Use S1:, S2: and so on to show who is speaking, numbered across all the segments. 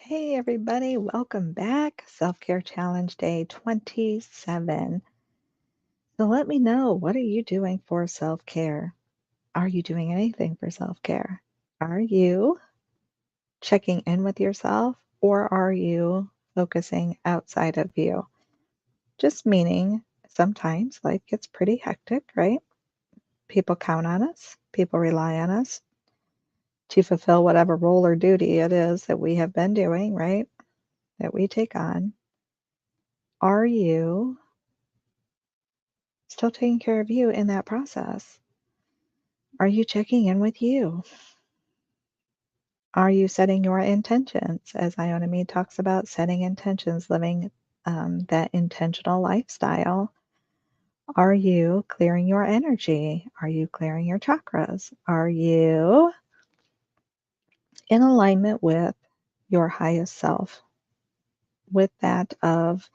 S1: Hey everybody, welcome back. Self-Care Challenge Day 27. So let me know, what are you doing for self-care? Are you doing anything for self-care? Are you checking in with yourself or are you focusing outside of you? Just meaning sometimes life gets pretty hectic, right? People count on us, people rely on us to fulfill whatever role or duty it is that we have been doing, right? That we take on. Are you still taking care of you in that process? Are you checking in with you? Are you setting your intentions? As Ionomy talks about, setting intentions, living that intentional lifestyle. Are you clearing your energy? Are you clearing your chakras? Are you in alignment with your highest self, with that of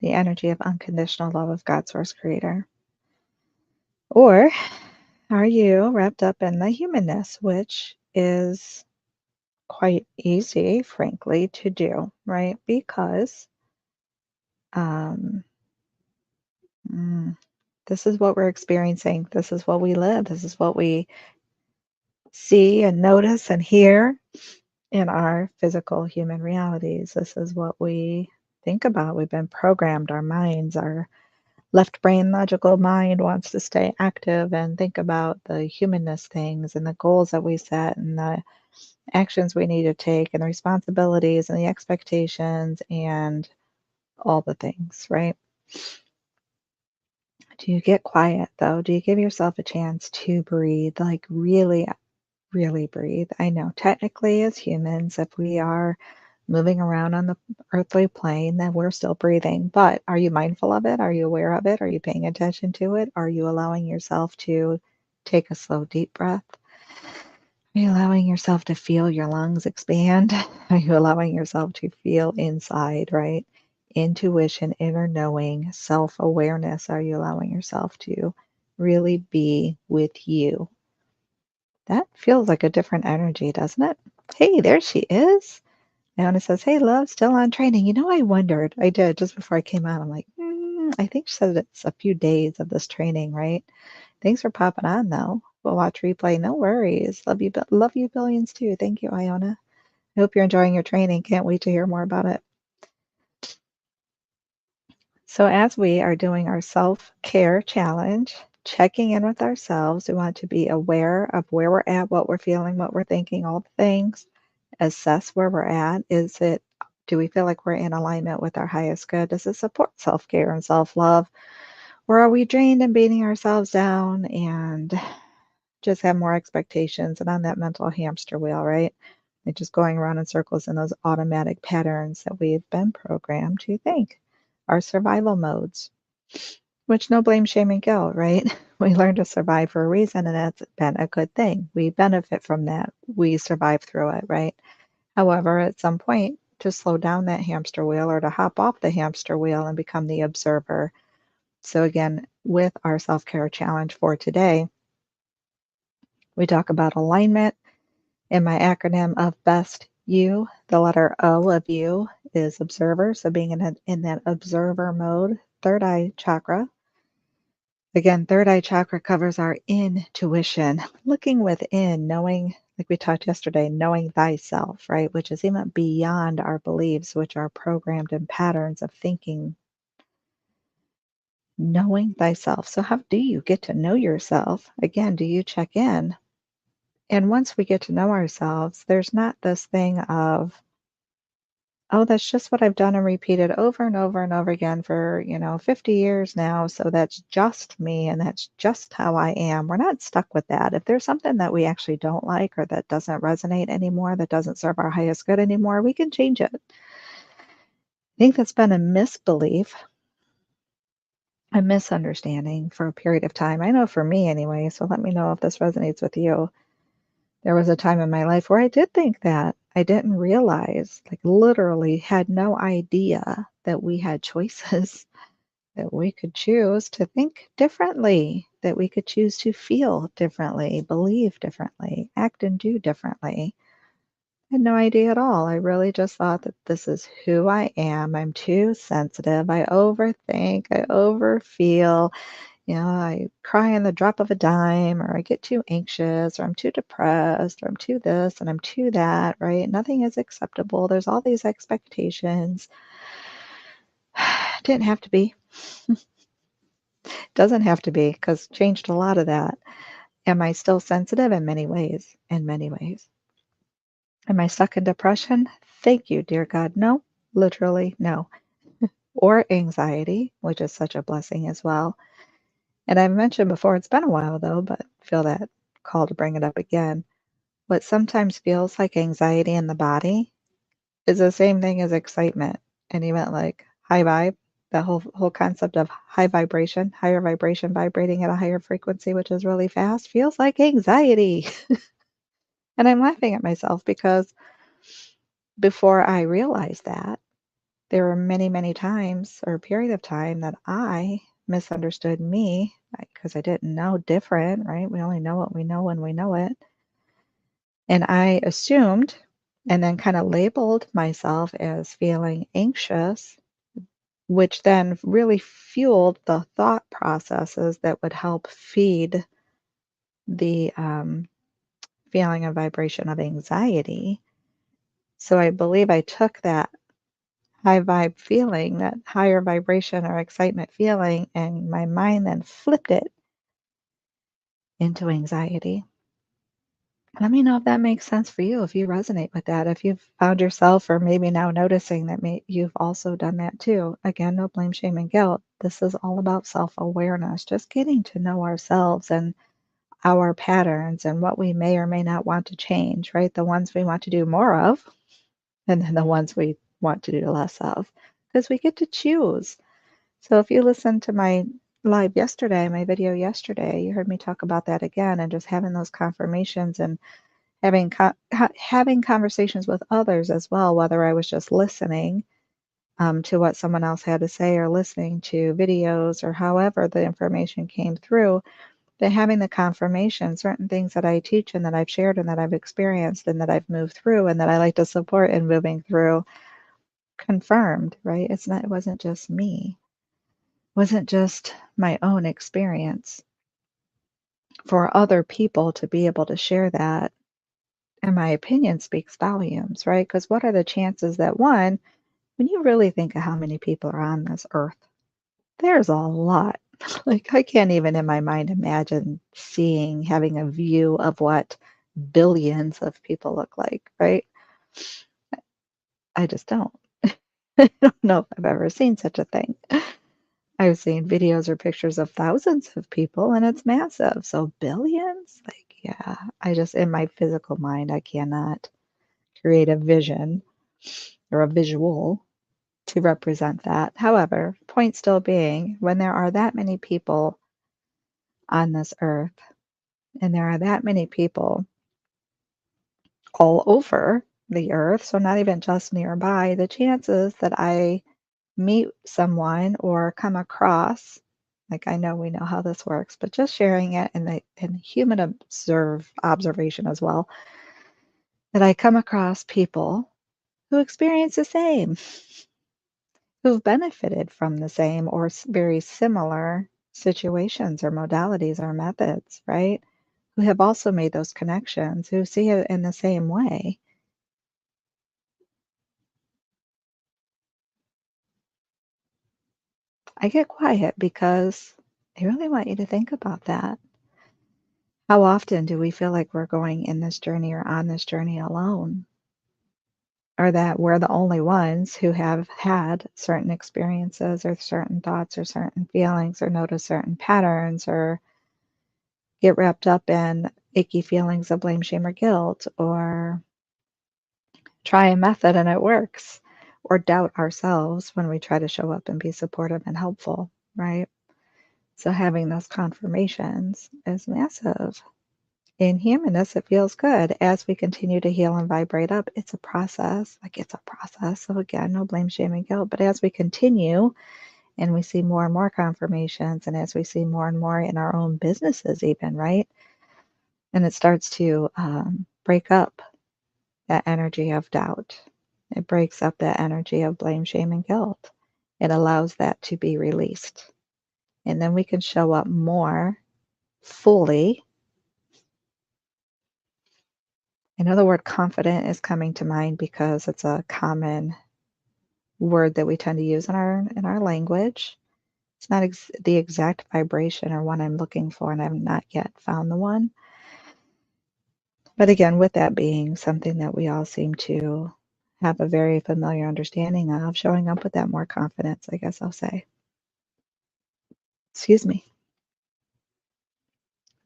S1: the energy of unconditional love of God, Source, Creator? Or are you wrapped up in the humanness, which is quite easy, frankly, to do, right? Because um, mm, this is what we're experiencing. This is what we live. This is what we see and notice and hear in our physical human realities. This is what we think about. We've been programmed. Our minds, our left brain logical mind wants to stay active and think about the humanness things and the goals that we set and the actions we need to take and the responsibilities and the expectations and all the things, right? Do you get quiet though? Do you give yourself a chance to breathe? Like really, really breathe? I know technically as humans, if we are moving around on the earthly plane, then we're still breathing. But are you mindful of it? Are you aware of it? Are you paying attention to it? Are you allowing yourself to take a slow, deep breath? Are you allowing yourself to feel your lungs expand? Are you allowing yourself to feel inside, right? Intuition, inner knowing, self awareness. Are you allowing yourself to really be with you? That feels like a different energy, doesn't it? Hey, there she is. Naona says, hey, love, still on training. I wondered. I did just before I came out. I'm like, I think she said it's a few days of this training, right? Thanks for popping on, though. We'll watch replay. No worries. Love you billions too. Thank you, Iona. I hope you're enjoying your training. Can't wait to hear more about it. So as we are doing our self-care challenge, checking in with ourselves, we want to be aware of where we're at, what we're feeling, what we're thinking, all the things. Assess where we're at. Do we feel like we're in alignment with our highest good? Does it support self-care and self-love? Or are we drained and beating ourselves down and just have more expectations and on that mental hamster wheel, right? Like just going around in circles in those automatic patterns that we've been programmed to think, our survival modes, which no blame, shame, and guilt, right? We learn to survive for a reason, and that's been a good thing. We benefit from that. We survive through it, right? However, at some point, to slow down that hamster wheel or to hop off the hamster wheel and become the observer. So, again, with our self care challenge for today, we talk about alignment. In my acronym of BEST U, the letter O of you is observer. So, being in that observer mode, third eye chakra. Again, third eye chakra covers our intuition, looking within, knowing, like we talked yesterday, knowing thyself, right? Which is even beyond our beliefs, which are programmed in patterns of thinking. Knowing thyself. So, how do you get to know yourself? Again, do you check in? And once we get to know ourselves, there's not this thing of, oh, that's just what I've done and repeated over and over and over again for, 50 years now. So that's just me and that's just how I am. We're not stuck with that. If there's something that we actually don't like or that doesn't resonate anymore, that doesn't serve our highest good anymore, we can change it. I think that's been a misbelief, a misunderstanding for a period of time. I know for me anyway. So let me know if this resonates with you. There was a time in my life where I did think that. I didn't realize, like literally had no idea that we had choices, that we could choose to think differently, that we could choose to feel differently, believe differently, act and do differently. I had no idea at all. I really just thought that this is who I am. I'm too sensitive. I overthink. I overfeel. I cry on the drop of a dime, or I get too anxious, or I'm too depressed, or I'm too this and I'm too that, right? Nothing is acceptable. There's all these expectations. Didn't have to be. Doesn't have to be, because changed a lot of that. Am I still sensitive? In many ways. In many ways. Am I stuck in depression? Thank you, dear God. No, literally no. Or anxiety, which is such a blessing as well. And I've mentioned before, it's been a while though, but feel that call to bring it up again. What sometimes feels like anxiety in the body is the same thing as excitement. And even like high vibe, the whole concept of high vibration, higher vibration, vibrating at a higher frequency, which is really fast, feels like anxiety. And I'm laughing at myself because before I realized that, there were many, many times or a period of time that I misunderstood me because I didn't know different, right? We only know what we know when we know it. And I assumed and then kind of labeled myself as feeling anxious, which then really fueled the thought processes that would help feed the feeling and vibration of anxiety. So I believe I took that high vibe feeling, that higher vibration or excitement feeling, and my mind then flipped it into anxiety. Let me know if that makes sense for you, if you resonate with that, if you've found yourself or maybe now noticing that you've also done that too. Again, no blame, shame, and guilt. This is all about self-awareness, just getting to know ourselves and our patterns and what we may or may not want to change, right? The ones we want to do more of, and then the ones we want to do less of, because we get to choose. So if you listened to my live yesterday, my video yesterday, you heard me talk about that again and just having those confirmations and having conversations with others as well, whether I was just listening to what someone else had to say or listening to videos or however the information came through, but having the confirmation, certain things that I teach and that I've shared and that I've experienced and that I've moved through and that I like to support in moving through, confirmed, right? It wasn't just me. It wasn't just my own experience. For other people to be able to share that, in my opinion, speaks volumes, right? Because what are the chances that one, when you really think of how many people are on this earth, there's a lot. Like, I can't even in my mind imagine having a view of what billions of people look like, right? I just don't. I don't know if I've ever seen such a thing. I've seen videos or pictures of thousands of people and it's massive. So billions? Like, yeah, in my physical mind, I cannot create a vision or a visual to represent that. However, point still being, when there are that many people on this earth and there are that many people all over the earth, so not even just nearby, the chances that I meet someone or come across, like I know we know how this works, but just sharing it in human observation as well, that I come across people who experience the same, who've benefited from the same or very similar situations or modalities or methods, right? Who have also made those connections, who see it in the same way. I get quiet because I really want you to think about that. How often do we feel like we're going in this journey or on this journey alone? Or that we're the only ones who have had certain experiences or certain thoughts or certain feelings or notice certain patterns or get wrapped up in icky feelings of blame, shame, or guilt, or try a method and it works, or doubt ourselves when we try to show up and be supportive and helpful, right? So having those confirmations is massive. In humanness, it feels good. As we continue to heal and vibrate up, it's a process. Like, it's a process. So again, no blame, shame, and guilt. But as we continue and we see more and more confirmations, and as we see more and more in our own businesses even, right? And it starts to break up that energy of doubt. It breaks up that energy of blame, shame, and guilt. It allows that to be released. And then we can show up more fully. I know the word confident is coming to mind because it's a common word that we tend to use in our language. It's not the exact vibration or one I'm looking for, and I've not yet found the one. But again, with that being something that we all seem to have a very familiar understanding of, showing up with that more confidence, I guess I'll say. Excuse me.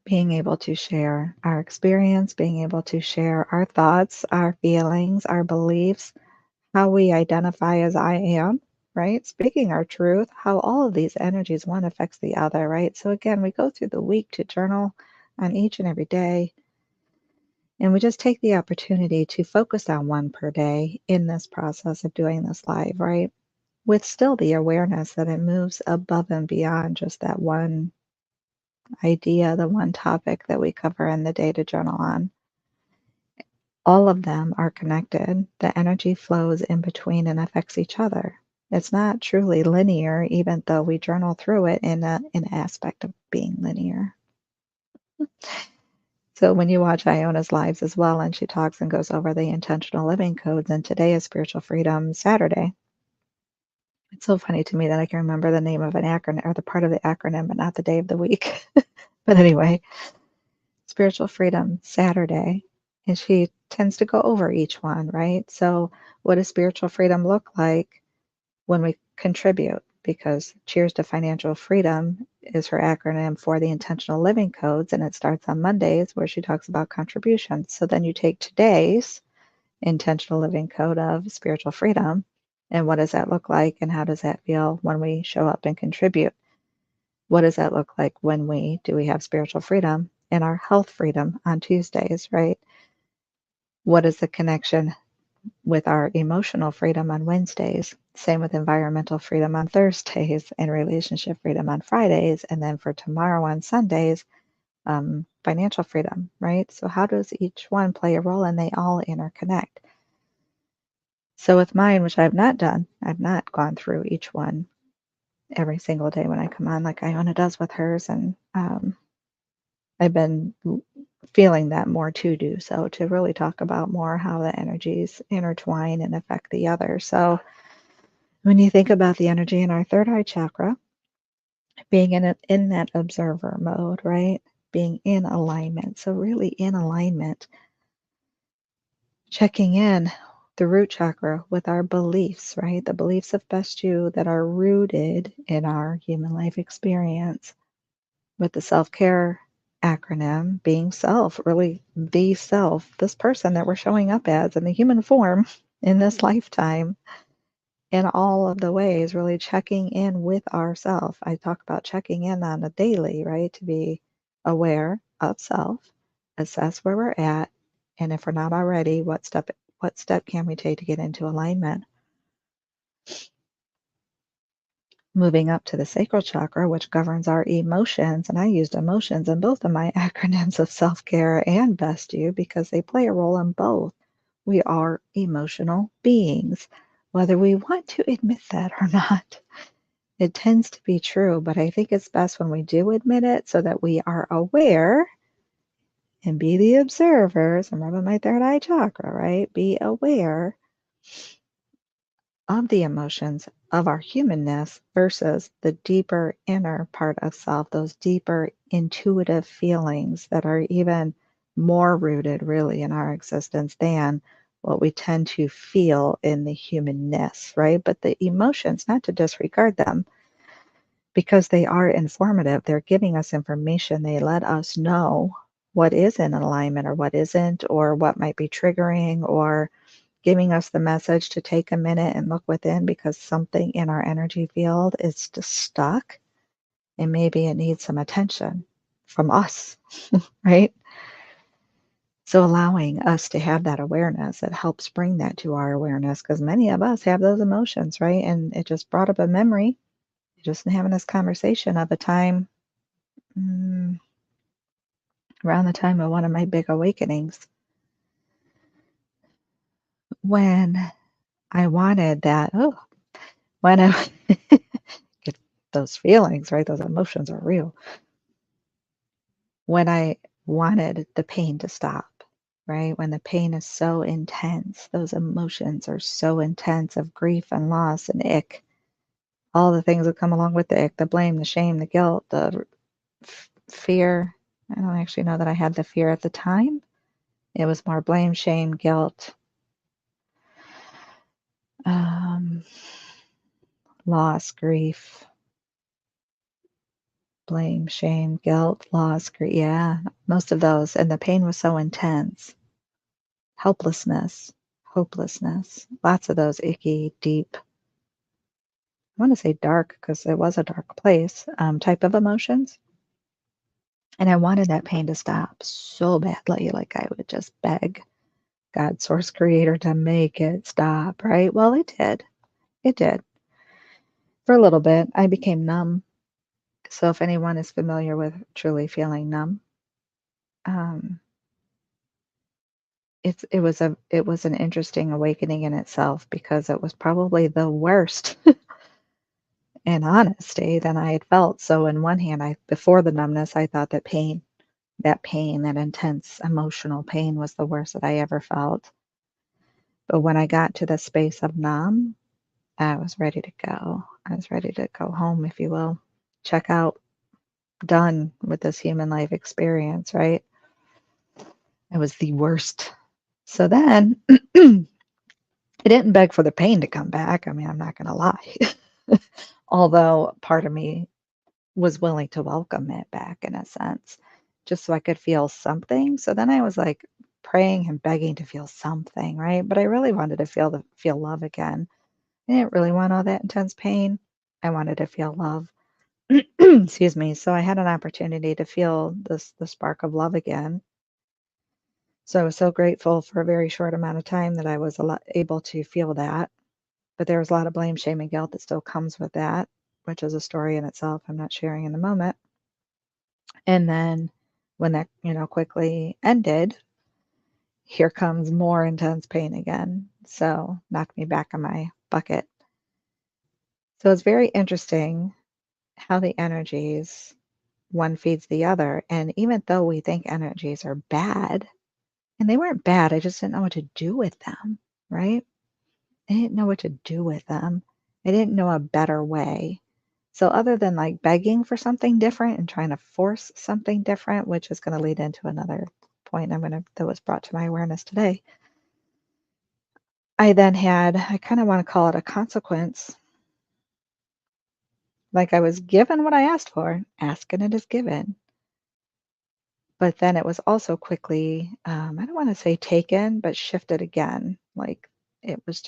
S1: Being able to share our experience, being able to share our thoughts, our feelings, our beliefs, how we identify as I am, right? Speaking our truth, how all of these energies, one affects the other, right? So again, we go through the week to journal on each and every day. And we just take the opportunity to focus on one per day in this process of doing this live, right? With still the awareness that it moves above and beyond just that one idea, the one topic that we cover in the day to journal on. All of them are connected. The energy flows in between and affects each other. It's not truly linear, even though we journal through it in an aspect of being linear. So when you watch Iona's lives as well, and she talks and goes over the intentional living codes, and today is Spiritual Freedom Saturday. It's so funny to me that I can remember the name of an acronym or the part of the acronym, but not the day of the week. But anyway, Spiritual Freedom Saturday, and she tends to go over each one, right? So what does spiritual freedom look like when we contribute? Because Cheers to Financial Freedom is her acronym for the intentional living codes, and it starts on Mondays where she talks about contributions. So then you take today's intentional living code of spiritual freedom, and what does that look like, and how does that feel when we show up and contribute? What does that look like when we have spiritual freedom and our health freedom on Tuesdays, right? What is the connection with our emotional freedom on Wednesdays? Same with environmental freedom on Thursdays and relationship freedom on Fridays. And then for tomorrow on Sundays, financial freedom, right? So how does each one play a role? And they all interconnect. So with mine, which I've not done, I've not gone through each one every single day when I come on like Iona does with hers. And I've been feeling that more to do so, to really talk about more how the energies intertwine and affect the other. So when you think about the energy in our third eye chakra, being in that observer mode, right? Being in alignment. So really in alignment, checking in the root chakra with our beliefs, right? The beliefs of best you that are rooted in our human life experience. With the self-care acronym being self, really the self, this person that we're showing up as in the human form in this lifetime, in all of the ways, really checking in with ourself. I talk about checking in on a daily, right? To be aware of self, assess where we're at, and if we're not already, what step can we take to get into alignment? Moving up to the sacral chakra, which governs our emotions. And I used emotions in both of my acronyms of self-care and best you because they play a role in both. We are emotional beings, whether we want to admit that or not. It tends to be true, but I think it's best when we do admit it so that we are aware and be the observers. I'm rubbing my third eye chakra, right? Be aware of the emotions of our humanness versus the deeper inner part of self, those deeper intuitive feelings that are even more rooted really in our existence than what we tend to feel in the humanness, right? But the emotions, not to disregard them, because they are informative. They're giving us information. They let us know what is in alignment or what isn't, or what might be triggering, or giving us the message to take a minute and look within because something in our energy field is just stuck and maybe it needs some attention from us, right? So allowing us to have that awareness, it helps bring that to our awareness because many of us have those emotions, right? And it just brought up a memory, just having this conversation of a time around the time of one of my big awakenings. when I wanted that, when I get those feelings, right? Those emotions are real. When I wanted the pain to stop, right? When the pain is so intense, those emotions are so intense of grief and loss and ick, all the things that come along with the ick, the blame, the shame, the guilt, the fear. I don't actually know that I had the fear at the time. It was more blame, shame, guilt, um, loss, grief, blame, shame, guilt, loss, grief. Yeah, most of those. And the pain was so intense. Helplessness, hopelessness, lots of those icky, deep, I want to say dark because it was a dark place, type of emotions. And I wanted that pain to stop so badly. Like I would just beg God, source creator, to make it stop, right? Well, it did. It did. For a little bit, I became numb. So if anyone is familiar with truly feeling numb, um, it was an interesting awakening in itself because it was probably the worst in honesty than I had felt. So in one hand, I before the numbness, I thought that pain, that intense emotional pain was the worst that I ever felt. But when I got to the space of numb, I was ready to go. I was ready to go home, if you will. Check out, done with this human life experience, right? It was the worst. So then I didn't beg for the pain to come back. I mean, I'm not going to lie. Although part of me was willing to welcome it back in a sense, just so I could feel something. So then I was like praying and begging to feel something, right? But I really wanted to feel love again. I didn't really want all that intense pain. I wanted to feel love. Excuse me. So I had an opportunity to feel the spark of love again. So I was so grateful for a very short amount of time that I was able to feel that. But there was a lot of blame, shame, and guilt that still comes with that, which is a story in itself. I'm not sharing in the moment. And then when that, quickly ended, here comes more intense pain again. So knocked me back on my bucket. So it's very interesting how the energies, one feeds the other. And even though we think energies are bad, and they weren't bad, I just didn't know what to do with them, right? I didn't know what to do with them. I didn't know a better way. So other than like begging for something different and trying to force something different, which is going to lead into another point that was brought to my awareness today. I kind of want to call it a consequence. Like I was given what I asked for, ask and it is given. But then it was also quickly, I don't want to say taken, but shifted again. Like it was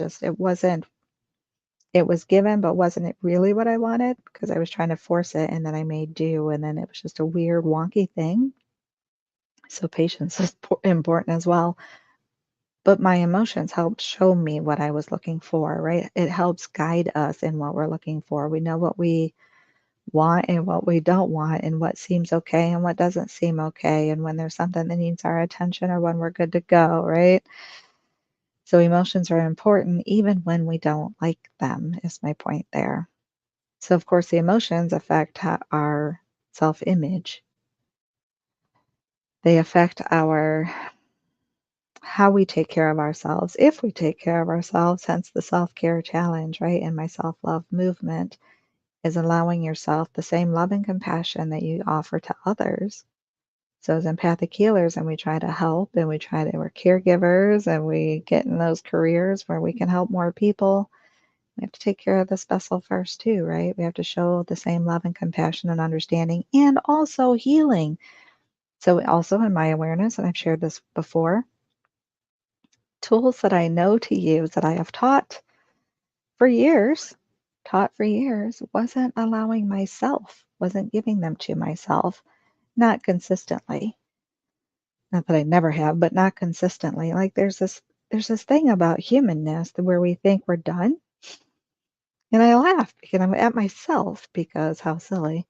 S1: given, but wasn't it really what I wanted? Because I was trying to force it and then I made do. And then it was just a weird, wonky thing. So patience is important as well. But my emotions helped show me what I was looking for, right? It helps guide us in what we're looking for. We know what we want and what we don't want, and what seems okay and what doesn't seem okay, and when there's something that needs our attention or when we're good to go, right? So emotions are important even when we don't like them, is my point there. So, of course, the emotions affect our self image, they affect how we take care of ourselves, if we take care of ourselves, hence the self-care challenge, right? And my self-love movement is allowing yourself the same love and compassion that you offer to others. So as empathic healers, and we try to help and we're caregivers and we get in those careers where we can help more people. We have to take care of this vessel first too, right? We have to show the same love and compassion and understanding and also healing. So also in my awareness, and I've shared this before, tools that I know to use that I have for years, taught for years, wasn't allowing myself, wasn't giving them to myself, not consistently. Not that I never have, but not consistently. Like there's this thing about humanness where we think we're done. And I laugh because I'm at myself because how silly.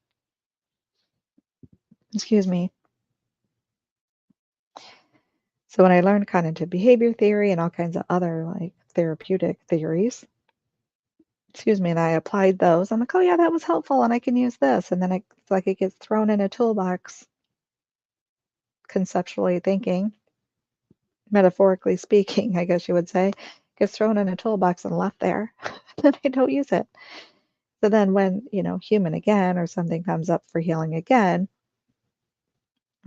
S1: Excuse me. So when I learned cognitive behavior theory and all kinds of other like therapeutic theories, excuse me, and I applied those, I'm like, oh yeah, that was helpful and I can use this. And then it's like it gets thrown in a toolbox, conceptually thinking, metaphorically speaking, I guess you would say, gets thrown in a toolbox and left there. Then I don't use it. So then when, human again or something comes up for healing again,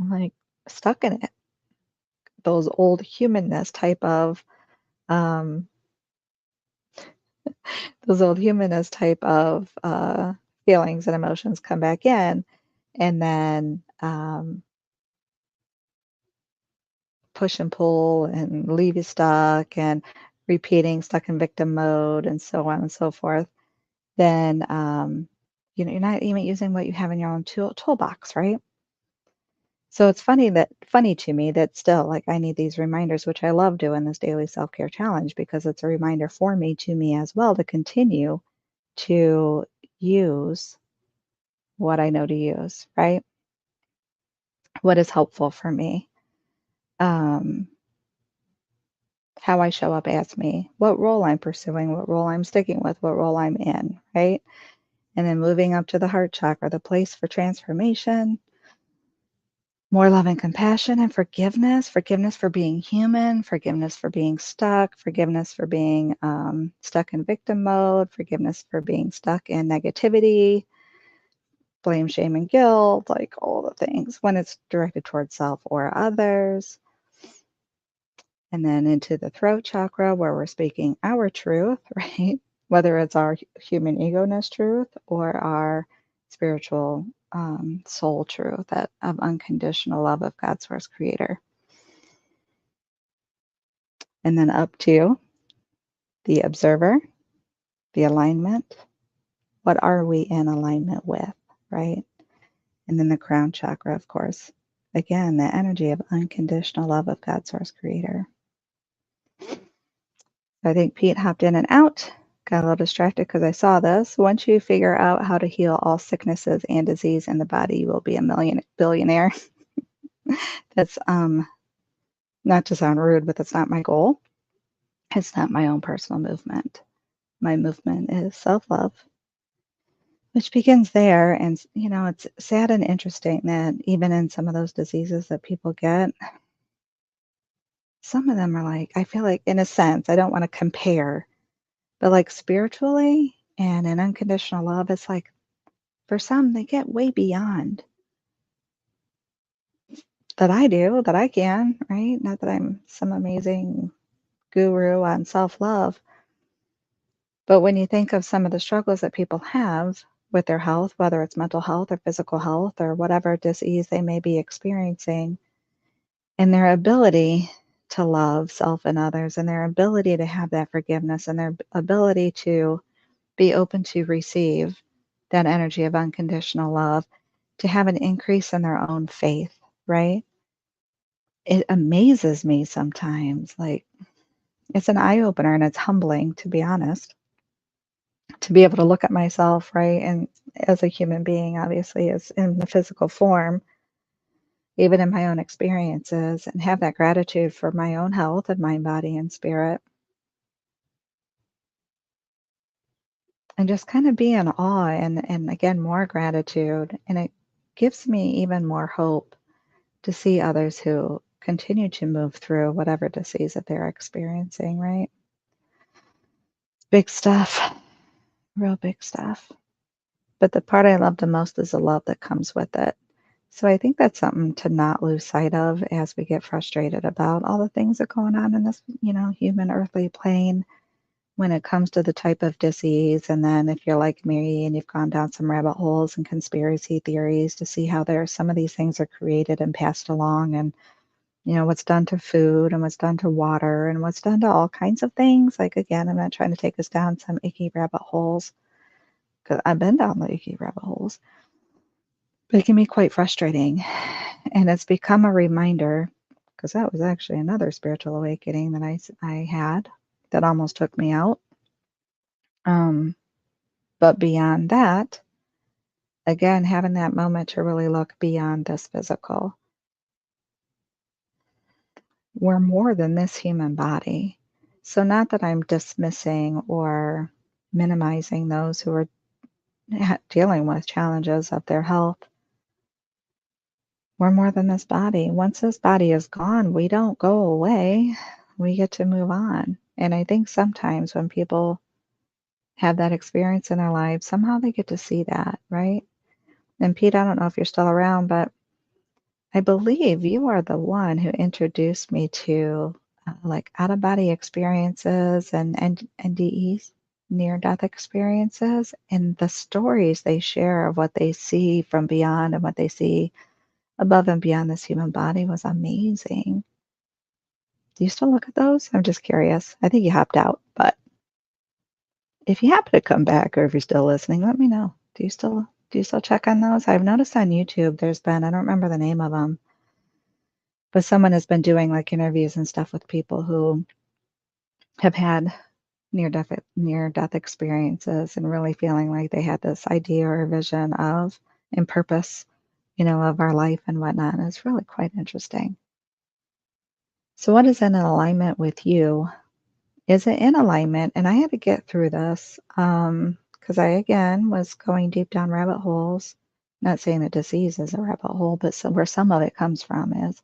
S1: I'm like stuck in it. Those old humanness type of um those old humanist type of feelings and emotions come back in, and then push and pull and leave you stuck and repeating stuck in victim mode and so on and so forth, then you're not even using what you have in your own toolbox, right? So it's funny to me that still like I need these reminders, which I love doing this daily self-care challenge because it's a reminder for me to me as well to continue to use what I know to use, right? What is helpful for me, um, how I show up as me, what role I'm pursuing, what role I'm sticking with, what role I'm in, right? And then moving up to the heart chakra, the place for transformation, more love and compassion and forgiveness for being human, forgiveness for being stuck, forgiveness for being stuck in victim mode, forgiveness for being stuck in negativity, blame, shame, and guilt, like all the things when it's directed towards self or others. And then into the throat chakra where we're speaking our truth, right? Whether it's our human ego-ness truth or our spiritual soul truth that of unconditional love of God, source, creator. And then up to the observer, the alignment. What are we in alignment with, right? And then the crown chakra, of course. Again, the energy of unconditional love of God, source, creator. I think Pete hopped in and out. Got a little distracted because I saw this. Once you figure out how to heal all sicknesses and disease in the body, you will be a billionaire. That's not to sound rude, but that's not my goal. It's not my own personal movement. My movement is self-love, which begins there. And it's sad and interesting that even in some of those diseases that people get, some of them are like, I feel like, in a sense, I don't want to compare, but like spiritually and in unconditional love, it's like for some, they get way beyond that I do, that I can, right? Not that I'm some amazing guru on self love, but when you think of some of the struggles that people have with their health, whether it's mental health or physical health or whatever disease they may be experiencing, and their ability to love self and others, and their ability to have that forgiveness, and their ability to be open to receive that energy of unconditional love, to have an increase in their own faith, right? It amazes me sometimes. Like, it's an eye opener and it's humbling, to be honest, to be able to look at myself, right? And as a human being, obviously, as in the physical form, even in my own experiences, and have that gratitude for my own health and mind, body, and spirit, and just kind of be in awe and again, more gratitude. And it gives me even more hope to see others who continue to move through whatever disease that they're experiencing, right? Big stuff, real big stuff. But the part I love the most is the love that comes with it. So I think that's something to not lose sight of as we get frustrated about all the things that are going on in this, human earthly plane when it comes to the type of disease. And then if you're like me and you've gone down some rabbit holes and conspiracy theories to see how some of these things are created and passed along, and what's done to food and what's done to water and what's done to all kinds of things. Like, again, I'm not trying to take us down some icky rabbit holes because I've been down the icky rabbit holes, but it can be quite frustrating. And it's become a reminder, because that was actually another spiritual awakening that I had that almost took me out. But beyond that, again, having that moment to really look beyond this physical. we're more than this human body. So, not that I'm dismissing or minimizing those who are dealing with challenges of their health. We're more than this body. Once this body is gone, we don't go away. We get to move on. And I think sometimes when people have that experience in their lives, somehow they get to see that, right? And Pete, I don't know if you're still around, but I believe you are the one who introduced me to like out of body experiences and NDEs, near death experiences, and the stories they share of what they see from beyond and what they see above and beyond this human body was amazing. Do you still look at those? I'm just curious. I think you hopped out, but if you happen to come back or if you're still listening, let me know. Do you still check on those? I've noticed on YouTube there's been, I don't remember the name of them, but someone has been doing like interviews and stuff with people who have had near death experiences and really feeling like they had this idea or vision of and purpose, of our life and whatnot. And it's really quite interesting. So what is in alignment with you? Is it in alignment? And I had to get through this because I again was going deep down rabbit holes. Not saying that disease is a rabbit hole, but where some of it comes from is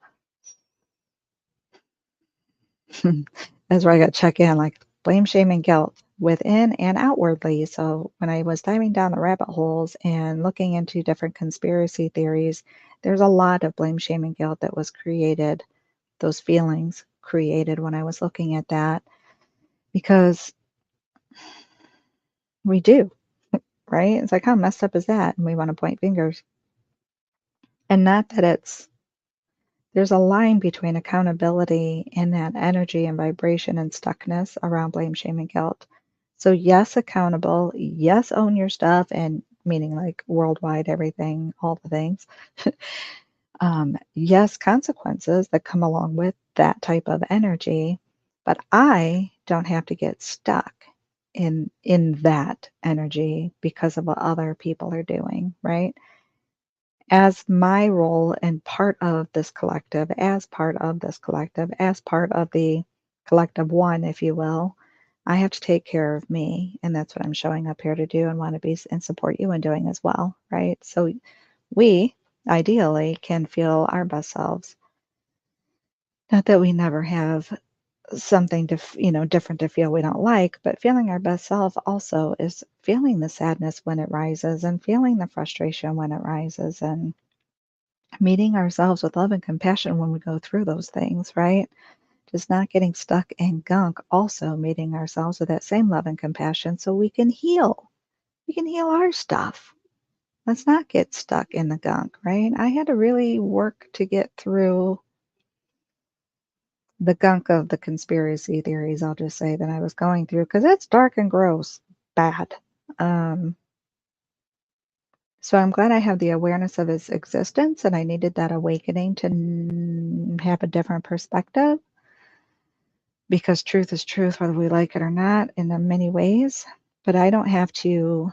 S1: that's where I got to check in, like blame, shame, and guilt within and outwardly. So when I was diving down the rabbit holes and looking into different conspiracy theories, there's a lot of blame, shame, and guilt that was created, those feelings created when I was looking at that, because we do, right? It's like, how messed up is that? And we want to point fingers. And not that there's a line between accountability and that energy and vibration and stuckness around blame, shame, and guilt. So, yes, accountable. Yes, own your stuff, and meaning like worldwide, everything, all the things. Yes, consequences that come along with that type of energy. But I don't have to get stuck in that energy because of what other people are doing, right? As my role and part of this collective, as part of this collective, as part of the collective one, if you will, I have to take care of me. And that's what I'm showing up here to do and want to be and support you in doing as well, right? So we ideally can feel our best selves. Not that we never have something to, different to feel we don't like, but feeling our best self also is feeling the sadness when it rises and feeling the frustration when it rises and meeting ourselves with love and compassion when we go through those things, right? Just not getting stuck in gunk, also meeting ourselves with that same love and compassion so we can heal. We can heal our stuff. Let's not get stuck in the gunk, right? I had to really work to get through the gunk of the conspiracy theories, I'll just say, that I was going through because it's dark and gross, bad. Um, so I'm glad I have the awareness of its existence, and I needed that awakening to have a different perspective because truth is truth, whether we like it or not, in many ways. But I don't have to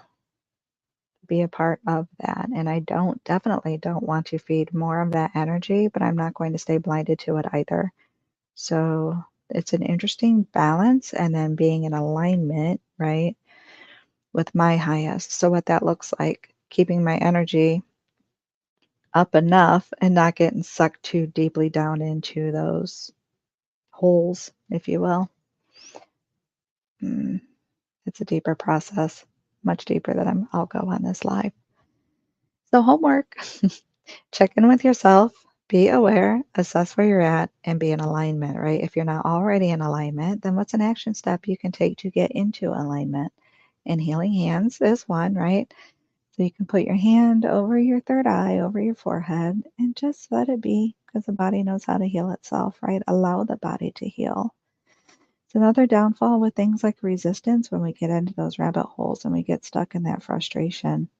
S1: be a part of that. And I definitely don't want to feed more of that energy, but I'm not going to stay blinded to it either. So it's an interesting balance and then being in alignment, right, with my highest. So what that looks like, keeping my energy up enough and not getting sucked too deeply down into those holes, if you will. Mm, it's a deeper process, much deeper than I'll go on this live. So homework, check in with yourself, be aware, assess where you're at, and be in alignment, right? If you're not already in alignment, then what's an action step you can take to get into alignment? And healing hands is one, right? So you can put your hand over your third eye, over your forehead, and just let it be because the body knows how to heal itself, right? Allow the body to heal. It's another downfall with things like resistance when we get into those rabbit holes and we get stuck in that frustration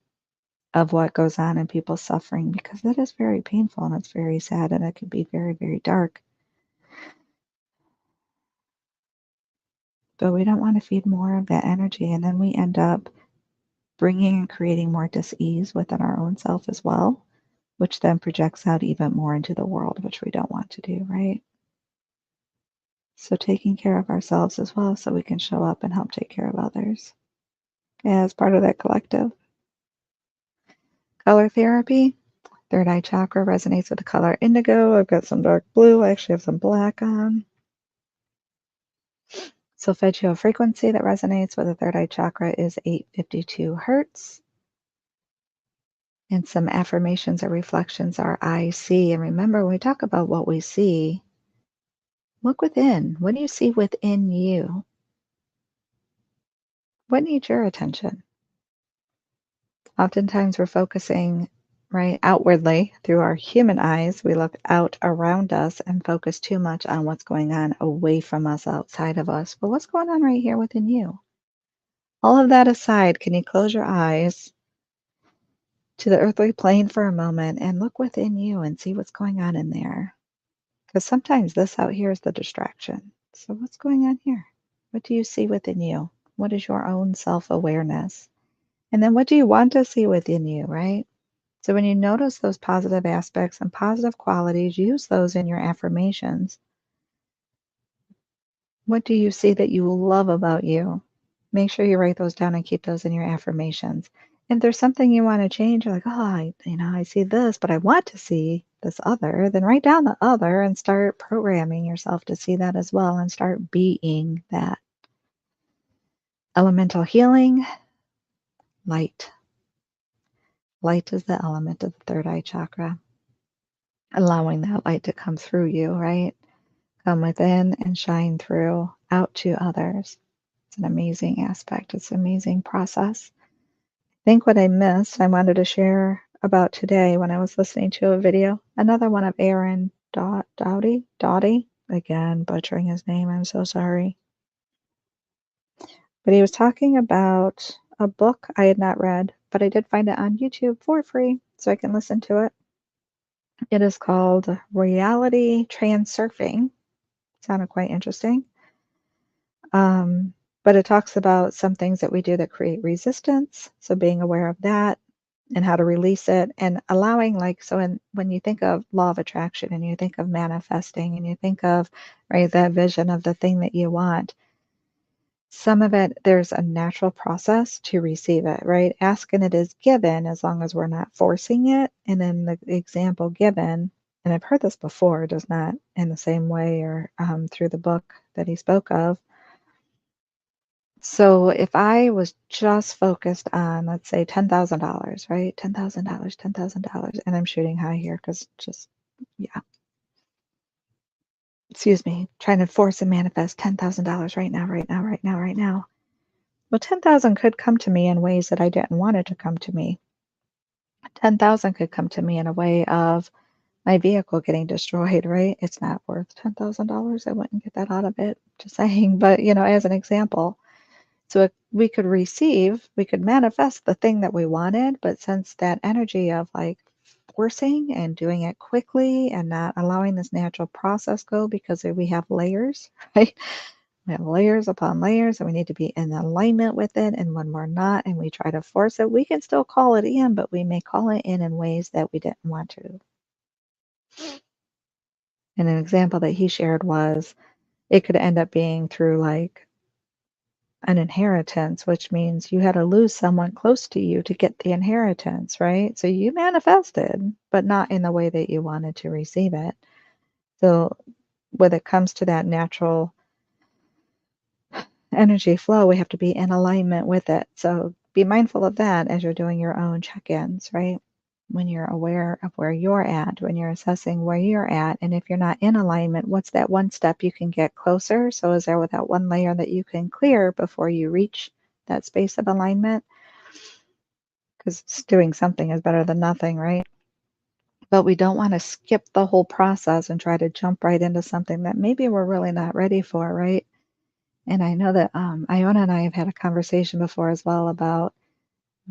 S1: of what goes on in people's suffering because that is very painful and it's very sad and it can be very, very dark. But we don't want to feed more of that energy. And then we end up bringing and creating more dis-ease within our own self as well, which then projects out even more into the world, which we don't want to do, right? So taking care of ourselves as well so we can show up and help take care of others as part of that collective. Color therapy. Third eye chakra resonates with the color indigo. I've got some dark blue. I actually have some black on. Solfeggio frequency that resonates with the third eye chakra is 852 hertz. And some affirmations or reflections are I see. And remember, when we talk about what we see, look within. What do you see within you? What needs your attention? Oftentimes we're focusing right outwardly through our human eyes. We look out around us and focus too much on what's going on away from us, outside of us. But what's going on right here within you? All of that aside, can you close your eyes to the earthly plane for a moment and look within you and see what's going on in there? Because sometimes this out here is the distraction. So what's going on here? What do you see within you? What is your own self-awareness? And then what do you want to see within you, right? So when you notice those positive aspects and positive qualities, use those in your affirmations. What do you see that you love about you? Make sure you write those down and keep those in your affirmations. If there's something you want to change, you're like, oh, I see this, but I want to see this other, then write down the other and start programming yourself to see that as well and start being that. Elemental healing, light. Light is the element of the third eye chakra. Allowing that light to come through you, right? Come within and shine through out to others. It's an amazing aspect. It's an amazing process. I think what I missed, I wanted to share about today when I was listening to a video, another one of Aaron Doughty, again, butchering his name, I'm so sorry. But he was talking about a book I had not read, but I did find it on YouTube for free, so I can listen to it. It is called Reality Transurfing. Sounded quite interesting. But it talks about some things that we do that create resistance. So being aware of that and how to release it and allowing when you think of law of attraction and you think of manifesting and you think of right that vision of the thing that you want, some of it there's a natural process to receive it, right? Ask and it is given as long as we're not forcing it. And then the example given, and I've heard this before, does not in the same way or through the book that he spoke of. So if I was just focused on, let's say, $10,000, right? $10,000, $10,000, and I'm shooting high here because yeah, excuse me, trying to force and manifest $10,000 right now, right now, right now, right now. Well, 10,000 could come to me in ways that I didn't want it to come to me. 10,000 could come to me in a way of my vehicle getting destroyed, right? It's not worth $10,000. I wouldn't get that out of it. Just saying, but as an example. So we could manifest the thing that we wanted, but since that energy of like forcing and doing it quickly and not allowing this natural process go because we have layers, right? We have layers upon layers and we need to be in alignment with it. And when we're not and we try to force it, we can still call it in, but we may call it in ways that we didn't want to. And an example that he shared was it could end up being through like an inheritance, which means you had to lose someone close to you to get the inheritance, right? So you manifested, but not in the way that you wanted to receive it. So when it comes to that natural energy flow, we have to be in alignment with it. So be mindful of that as you're doing your own check-ins, right? When you're aware of where you're at, when you're assessing where you're at, and if you're not in alignment, what's that one step you can get closer? So is there that one layer that you can clear before you reach that space of alignment? Because doing something is better than nothing, right? But we don't want to skip the whole process and try to jump right into something that maybe we're really not ready for, right? And I know that Iona and I have had a conversation before as well about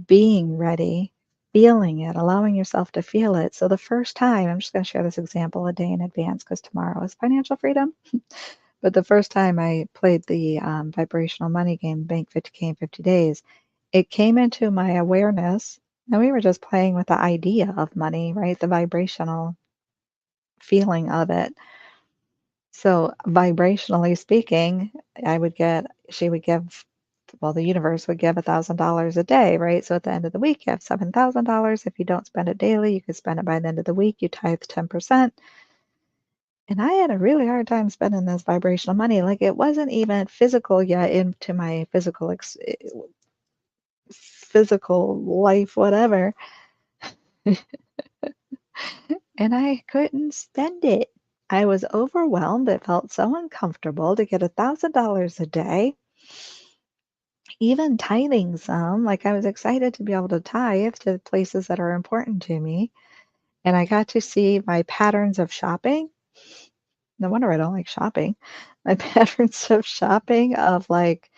S1: being ready, feeling it, allowing yourself to feel it. So the first time, I'm just going to share this example a day in advance because tomorrow is financial freedom. But the first time I played the vibrational money game, Bank 50K in 50 days, it came into my awareness. And we were just playing with the idea of money, right? The vibrational feeling of it. So vibrationally speaking, she would give, well, the universe would give $1,000 a day, right? So at the end of the week, you have $7,000. If you don't spend it daily, you could spend it by the end of the week. You tithe 10%. And I had a really hard time spending this vibrational money. Like it wasn't even physical yet into my physical life, whatever. And I couldn't spend it. I was overwhelmed. It felt so uncomfortable to get $1,000 a day, even tithing some. Like I was excited to be able to tithe to places that are important to me. And I got to see my patterns of shopping. No wonder I don't like shopping. My patterns of shopping, of like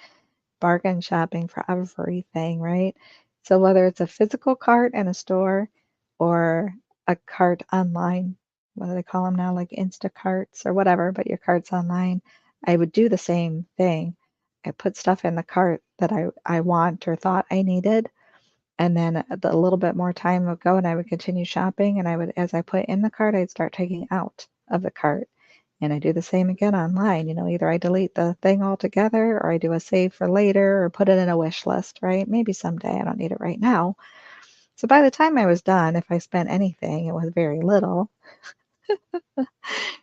S1: bargain shopping for everything, right? So whether it's a physical cart in a store or a cart online, what do they call them now? Like Instacarts or whatever, but your cart's online, I would do the same thing. I put stuff in the cart that I want or thought I needed. And then a little bit more time would go and I would continue shopping. And I would, as I put in the cart, I'd start taking out of the cart. And I do the same again online. Either I delete the thing altogether or I do a save for later or put it in a wish list, right? Maybe someday. I don't need it right now. So by the time I was done, if I spent anything, it was very little.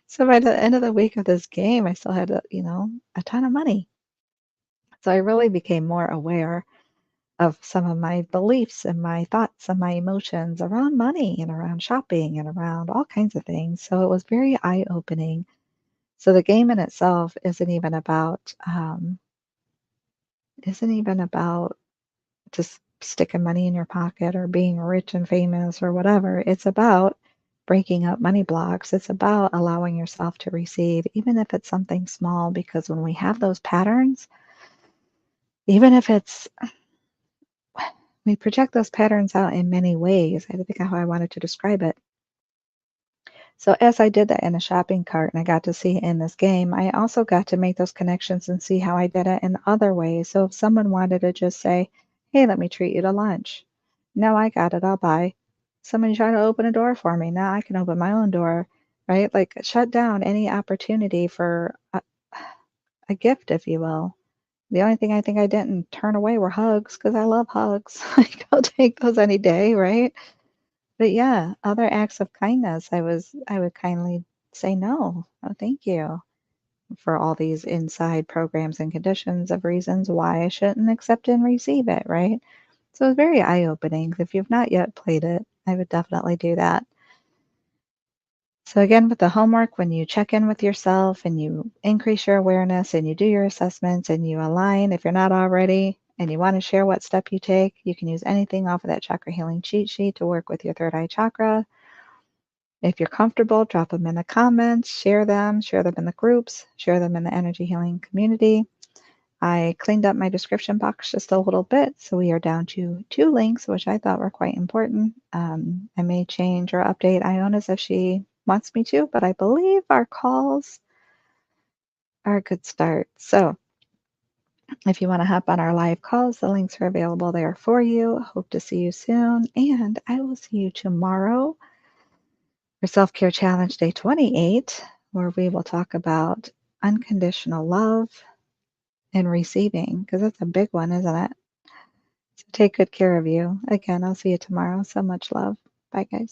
S1: So by the end of the week of this game, I still had, a ton of money. So I really became more aware of some of my beliefs and my thoughts and my emotions around money and around shopping and around all kinds of things. So it was very eye-opening. So the game in itself isn't even about just sticking money in your pocket or being rich and famous or whatever. It's about breaking up money blocks. It's about allowing yourself to receive, even if it's something small, because when we have those patterns, even if it's we project those patterns out in many ways. I think how I wanted to describe it. So as I did that in a shopping cart and I got to see it in this game, I also got to make those connections and see how I did it in other ways. So if someone wanted to just say, hey, let me treat you to lunch. No, I got it. I'll buy. Someone trying to open a door for me. Now I can open my own door, right? Like shut down any opportunity for a gift, if you will. The only thing I think I didn't turn away were hugs because I love hugs. Like I'll take those any day, right? But yeah, other acts of kindness, I would kindly say no. Oh, thank you for all these inside programs and conditions of reasons why I shouldn't accept and receive it, right? So it's very eye-opening. If you've not yet played it, I would definitely do that. So again, with the homework, when you check in with yourself and you increase your awareness and you do your assessments and you align, if you're not already, and you want to share what step you take, you can use anything off of that chakra healing cheat sheet to work with your third eye chakra. If you're comfortable, drop them in the comments, share them in the groups, share them in the energy healing community. I cleaned up my description box just a little bit, so we are down to 2 links, which I thought were quite important. I may change or update Iona's if she wants me to, but I believe our calls are a good start. So if you want to hop on our live calls, the links are available there for you. Hope to see you soon, and I will see you tomorrow for Self-Care Challenge Day 28, where we will talk about unconditional love and receiving, because that's a big one, isn't it? So take good care of you. Again, I'll see you tomorrow. So much love. Bye, guys.